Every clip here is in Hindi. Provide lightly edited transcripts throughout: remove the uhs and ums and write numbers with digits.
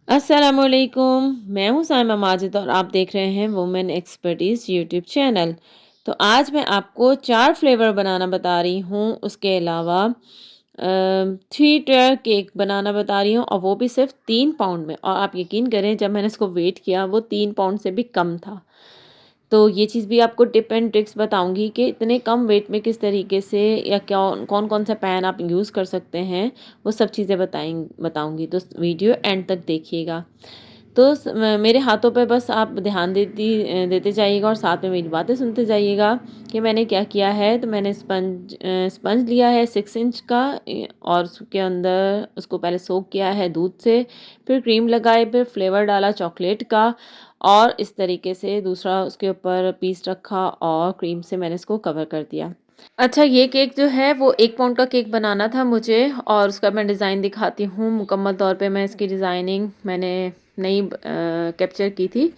अस्सलामुअलैकुम। मैं हूँ साइमा माजिद और आप देख रहे हैं वुमेन एक्सपर्टीज़ यूट्यूब चैनल। तो आज मैं आपको 4 फ्लेवर बनाना बता रही हूँ। उसके अलावा 3 टायर केक बनाना बता रही हूँ और वो भी सिर्फ़ 3 पाउंड में। और आप यकीन करें, जब मैंने इसको वेट किया वो 3 पाउंड से भी कम था। तो ये चीज़ भी आपको टिप एंड ट्रिक्स बताऊँगी कि इतने कम वेट में किस तरीके से या क्या कौन-कौन सा पैन आप यूज़ कर सकते हैं, वो सब चीज़ें बताऊँगी। तो वीडियो एंड तक देखिएगा। तो मेरे हाथों पे बस आप ध्यान देते जाइएगा और साथ में मेरी बातें सुनते जाइएगा कि मैंने क्या किया है। तो मैंने स्पंज लिया है 6 इंच का, और उसके अंदर उसको पहले सोक किया है दूध से, फिर क्रीम लगाई, फिर फ्लेवर डाला चॉकलेट का, और इस तरीके से दूसरा उसके ऊपर पीस रखा और क्रीम से मैंने इसको कवर कर दिया। अच्छा, ये केक जो है वो 1 पाउंड का केक बनाना था मुझे, और उसका मैं डिज़ाइन दिखाती हूँ। मुकम्मल तौर पे मैं इसकी डिज़ाइनिंग मैंने नहीं कैप्चर की थी,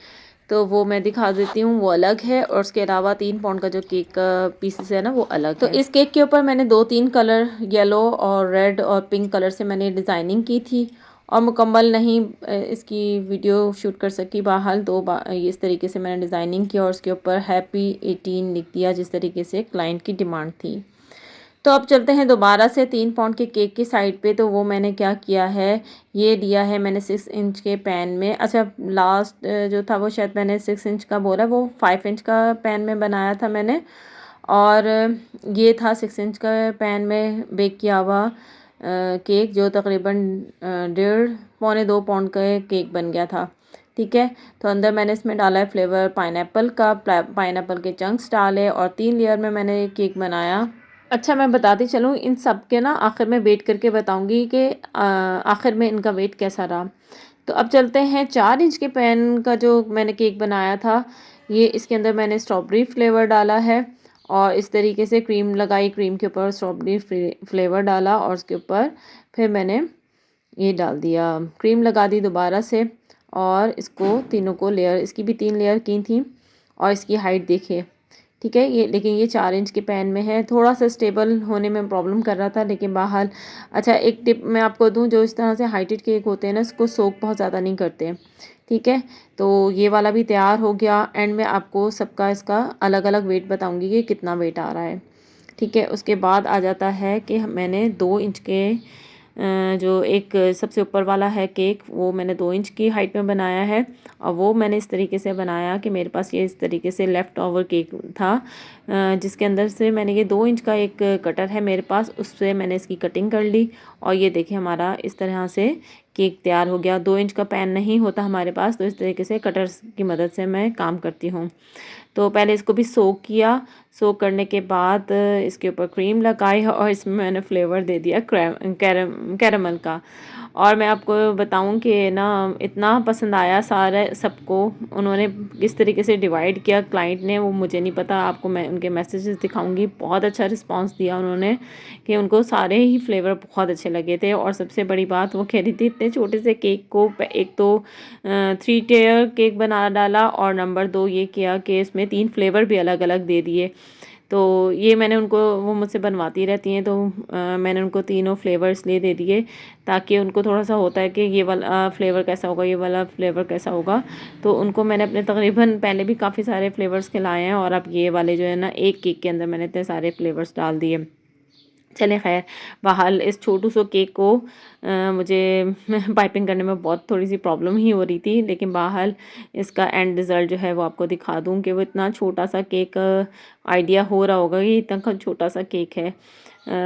तो वो मैं दिखा देती हूँ। वो अलग है, और उसके अलावा 3 पाउंड का जो केक का पीसेस है ना, वो अलग है। तो इस केक के ऊपर मैंने 2-3 कलर, येलो और रेड और पिंक कलर से मैंने डिज़ाइनिंग की थी, और मुकम्मल नहीं इसकी वीडियो शूट कर सकी। बहरहाल इस तरीके से मैंने डिज़ाइनिंग की और उसके ऊपर हैप्पी 18 लिख दिया, जिस तरीके से क्लाइंट की डिमांड थी। तो अब चलते हैं दोबारा से 3 पाउंड के केक की साइड पे। तो वो मैंने क्या किया है, ये लिया है मैंने 6 इंच के पैन में। अच्छा, लास्ट जो था वो शायद मैंने 6 इंच का बोला, वो 5 इंच का पैन में बनाया था मैंने। और ये था 6 इंच का पैन में बेक किया हुआ केक, जो तकरीबन 1.5 पौने 2 पाउंड का केक बन गया था। ठीक है। तो अंदर मैंने इसमें डाला है फ्लेवर पाइनएप्पल का, पाइनएप्पल के चंक्स डाले, और 3 लेयर में मैंने केक बनाया। अच्छा, मैं बताती चलूँ, इन सब के ना आखिर में वेट करके बताऊंगी कि आखिर में इनका वेट कैसा रहा। तो अब चलते हैं 4 इंच के पैन का जो मैंने केक बनाया था। ये इसके अंदर मैंने स्ट्रॉबेरी फ्लेवर डाला है, और इस तरीके से क्रीम लगाई, क्रीम के ऊपर स्ट्रॉबेरी फ्लेवर डाला, और उसके ऊपर फिर मैंने ये डाल दिया, क्रीम लगा दी दोबारा से। और इसको तीनों को लेयर, इसकी भी 3 लेयर की थी। और इसकी हाइट देखिए। ठीक है, ये लेकिन ये 4 इंच के पैन में है। थोड़ा सा स्टेबल होने में प्रॉब्लम कर रहा था, लेकिन बहरहाल। अच्छा, एक टिप मैं आपको दूं, जो इस तरह से हाइटेड केक होते हैं ना, इसको सोक बहुत ज़्यादा नहीं करते। ठीक है। तो ये वाला भी तैयार हो गया। एंड में आपको सबका इसका अलग अलग वेट बताऊंगी कि कितना वेट आ रहा है। ठीक है। उसके बाद आ जाता है कि मैंने 2 इंच के जो एक सबसे ऊपर वाला है केक, वो मैंने 2 इंच की हाइट में बनाया है। और वो मैंने इस तरीके से बनाया कि मेरे पास ये इस तरीके से लेफ़्ट ओवर केक था, जिसके अंदर से मैंने ये 2 इंच का एक कटर है मेरे पास, उससे मैंने इसकी कटिंग कर ली। और ये देखिए, हमारा इस तरह से केक तैयार हो गया। 2 इंच का पैन नहीं होता हमारे पास, तो इस तरीके से कटर्स की मदद से मैं काम करती हूँ। तो पहले इसको भी सोक किया। सोक करने के बाद इसके ऊपर क्रीम लगाई, और इसमें मैंने फ्लेवर दे दिया कैरमल का। और मैं आपको बताऊं कि ना, इतना पसंद आया सारे सबको। उन्होंने किस तरीके से डिवाइड किया क्लाइंट ने, वो मुझे नहीं पता। आपको मैं उनके मैसेजेस दिखाऊंगी। बहुत अच्छा रिस्पांस दिया उन्होंने, कि उनको सारे ही फ्लेवर बहुत अच्छे लगे थे। और सबसे बड़ी बात, वो कह रही थी इतने छोटे से केक को एक तो 3 टायर केक बना डाला, और नंबर 2 ये किया कि इसमें 3 फ्लेवर भी अलग अलग दे दिए। तो ये मैंने उनको, वो मुझसे बनवाती रहती हैं, तो मैंने उनको तीनों फ्लेवर इसलिए दे दिए, ताकि उनको थोड़ा सा होता है कि ये वाला फ्लेवर कैसा होगा, ये वाला फ्लेवर कैसा होगा। तो उनको मैंने अपने तकरीबन पहले भी काफ़ी सारे फ्लेवर्स खिलाए हैं, और अब ये वाले जो है ना, एक केक के अंदर मैंने इतने सारे फ्लेवर्स डाल दिए। चले खैर, बहरहाल इस छोटू सो केक को मुझे पाइपिंग करने में बहुत थोड़ी सी प्रॉब्लम ही हो रही थी, लेकिन बहरहाल इसका एंड रिज़ल्ट जो है वो आपको दिखा दूँ कि वो इतना छोटा सा केक, आइडिया हो रहा होगा कि इतना छोटा सा केक है।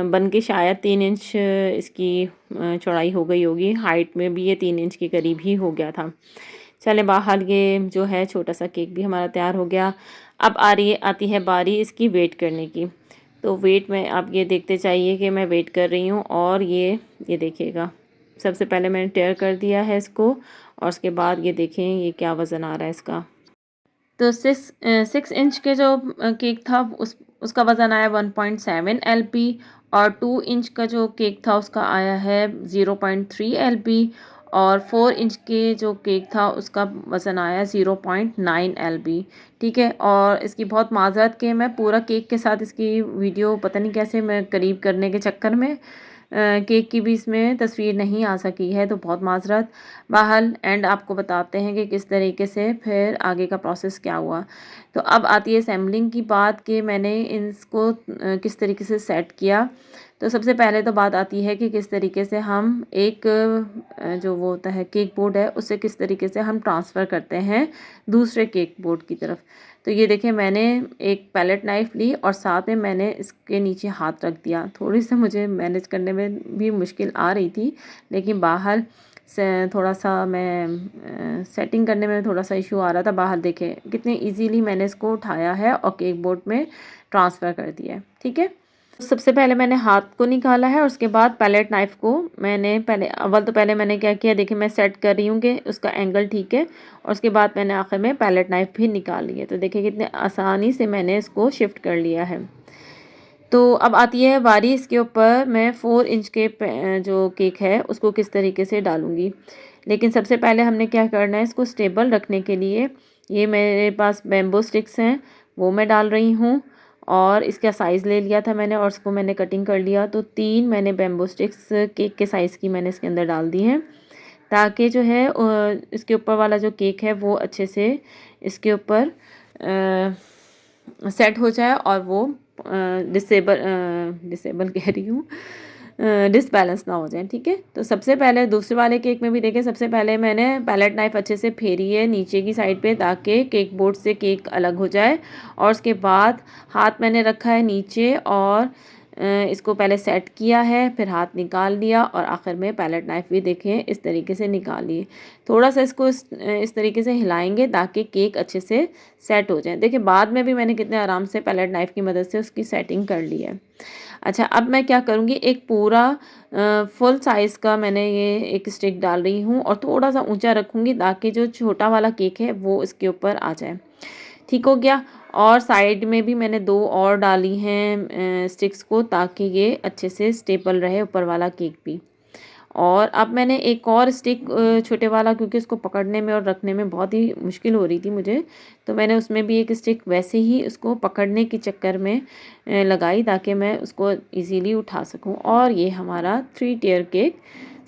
बन के शायद 3 इंच इसकी चौड़ाई हो गई होगी। हाइट में भी ये 3 इंच के करीब ही हो गया था। चलें, बहरहाल ये जो है छोटा सा केक भी हमारा तैयार हो गया। अब आती है बारी इसकी वेट करने की। तो वेट में आप ये देखते चाहिए कि मैं वेट कर रही हूँ, और ये देखिएगा, सबसे पहले मैंने टेयर कर दिया है इसको, और उसके बाद ये देखें ये क्या वज़न आ रहा है इसका। तो 6 इंच के जो केक था, उसका वज़न आया 1.7 LP, और 2 इंच का जो केक था उसका आया है 0.3 LP, और 4 इंच के जो केक था उसका वज़न आया 0.9 LP। ठीक है। और इसकी बहुत माज़रत कि मैं पूरा केक के साथ इसकी वीडियो पता नहीं कैसे मैं करीब करने के चक्कर में केक की भी इसमें तस्वीर नहीं आ सकी है, तो बहुत माज़रत। बहरहाल एंड आपको बताते हैं कि किस तरीके से फिर आगे का प्रोसेस क्या हुआ। तो अब आती है असेंबलिंग की बात कि मैंने इसको किस तरीके से सेट किया। तो सबसे पहले तो बात आती है कि किस तरीके से हम एक जो वो होता है केक बोर्ड है, उसे किस तरीके से हम ट्रांसफ़र करते हैं दूसरे केक बोर्ड की तरफ। तो ये देखिए, मैंने एक पैलेट नाइफ़ ली और साथ में मैंने इसके नीचे हाथ रख दिया। थोड़ी-सी मुझे मैनेज करने में भी मुश्किल आ रही थी, लेकिन बाहर से थोड़ा-सा मैं सेटिंग करने में थोड़ा-सा इशू आ रहा था। बाहर देखें कितने ईज़िली मैंने इसको उठाया है और केक बोर्ड में ट्रांसफ़र कर दिया है, ठीक है। सबसे पहले मैंने हाथ को निकाला है और उसके बाद पैलेट नाइफ़ को मैंने पहले मैंने क्या किया, देखिए मैं सेट कर रही हूँ कि उसका एंगल ठीक है, और उसके बाद मैंने आखिर में पैलेट नाइफ़ भी निकाल ली है। तो देखिए कितने आसानी से मैंने इसको शिफ्ट कर लिया है। तो अब आती है बारी, इसके ऊपर मैं 4 इंच के जो केक है उसको किस तरीके से डालूँगी। लेकिन सबसे पहले हमने क्या करना है, इसको स्टेबल रखने के लिए ये मेरे पास बैम्बू स्टिक्स हैं, वो मैं डाल रही हूँ। और इसका साइज़ ले लिया था मैंने और इसको मैंने कटिंग कर लिया। तो 3 मैंने बैम्बू स्टिक्स केक के साइज़ की मैंने इसके अंदर डाल दी हैं, ताकि जो है इसके ऊपर वाला जो केक है वो अच्छे से इसके ऊपर सेट हो जाए और वो डिसेबल कह रही हूँ, डिसबैलेंस ना हो जाए, ठीक है। तो सबसे पहले दूसरे वाले केक में भी देखें, सबसे पहले मैंने पैलेट नाइफ़ अच्छे से फेरी है नीचे की साइड पे, ताकि केक बोर्ड से केक अलग हो जाए। और उसके बाद हाथ मैंने रखा है नीचे और इसको पहले सेट किया है, फिर हाथ निकाल लिया और आखिर में पैलेट नाइफ़ भी देखें इस तरीके से निकालिए। थोड़ा सा इसको इस तरीके से हिलाएंगे ताकि केक अच्छे से सेट हो जाए। देखिए बाद में भी मैंने कितने आराम से पैलेट नाइफ़ की मदद से उसकी सेटिंग कर ली है। अच्छा, अब मैं क्या करूँगी, एक पूरा फुल साइज़ का मैंने ये एक स्टिक डाल रही हूँ और थोड़ा-सा ऊँचा रखूँगी ताकि जो छोटा वाला केक है वो इसके ऊपर आ जाए। ठीक हो गया। और साइड में भी मैंने 2 और डाली हैं स्टिक्स को, ताकि ये अच्छे से स्टेबल रहे ऊपर वाला केक भी। और अब मैंने एक और स्टिक छोटे वाला, क्योंकि उसको पकड़ने में और रखने में बहुत ही मुश्किल हो रही थी मुझे, तो मैंने उसमें भी एक स्टिक वैसे ही उसको पकड़ने के चक्कर में लगाई, ताकि मैं उसको इजीली उठा सकूं। और ये हमारा 3 टियर केक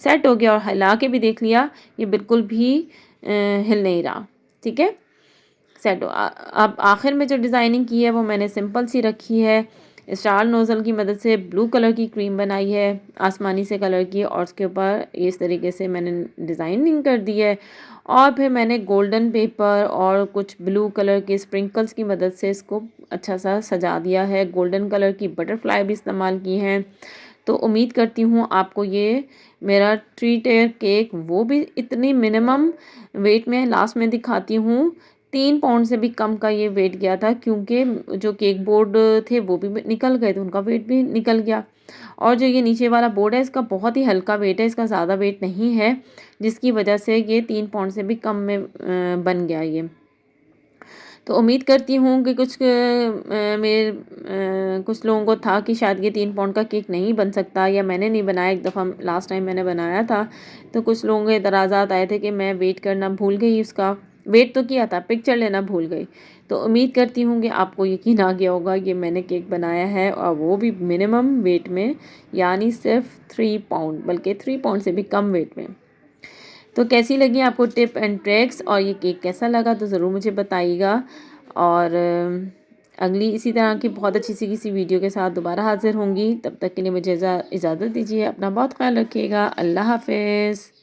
सेट हो गया और हिला के भी देख लिया, ये बिल्कुल भी हिल नहीं रहा, ठीक है। सेट हो अब आखिर में जो डिज़ाइनिंग की है वो मैंने सिंपल सी रखी है। स्टार नोज़ल की मदद से ब्लू कलर की क्रीम बनाई है, आसमानी से कलर की, और उसके ऊपर इस तरीके से मैंने डिज़ाइनिंग कर दी है। और फिर मैंने गोल्डन पेपर और कुछ ब्लू कलर के स्प्रिंकल्स की मदद से इसको अच्छा सा सजा दिया है। गोल्डन कलर की बटरफ्लाई भी इस्तेमाल की हैं। तो उम्मीद करती हूँ आपको ये मेरा 3 टायर केक, वो भी इतनी मिनिमम वेट में, लास्ट में दिखाती हूँ, 3 पाउंड से भी कम का ये वेट गया था, क्योंकि जो केक बोर्ड थे वो भी निकल गए, तो उनका वेट भी निकल गया। और जो ये नीचे वाला बोर्ड है इसका बहुत ही हल्का वेट है, इसका ज़्यादा वेट नहीं है, जिसकी वजह से ये 3 पाउंड से भी कम में बन गया ये। तो उम्मीद करती हूँ कि कुछ लोगों को था कि शायद ये 3 पाउंड का केक नहीं बन सकता, या मैंने नहीं बनाया, एक दफ़ा लास्ट टाइम मैंने बनाया था, तो कुछ लोगों के एतराज़ात आए थे कि मैं वेट करना भूल गई, उसका वेट तो किया था, पिक्चर लेना भूल गई। तो उम्मीद करती हूँ कि आपको यकीन आ गया होगा, ये मैंने केक बनाया है और वो भी मिनिमम वेट में, यानी सिर्फ 3 पाउंड, बल्कि 3 पाउंड से भी कम वेट में। तो कैसी लगी आपको टिप एंड ट्रिक्स, और ये केक कैसा लगा, तो ज़रूर मुझे बताइएगा। और अगली इसी तरह की बहुत अच्छी सी किसी वीडियो के साथ दोबारा हाज़िर होंगी। तब तक के लिए मुझे इजाज़त दीजिए। अपना बहुत ख्याल रखिएगा। अल्लाह हाफ़िज़।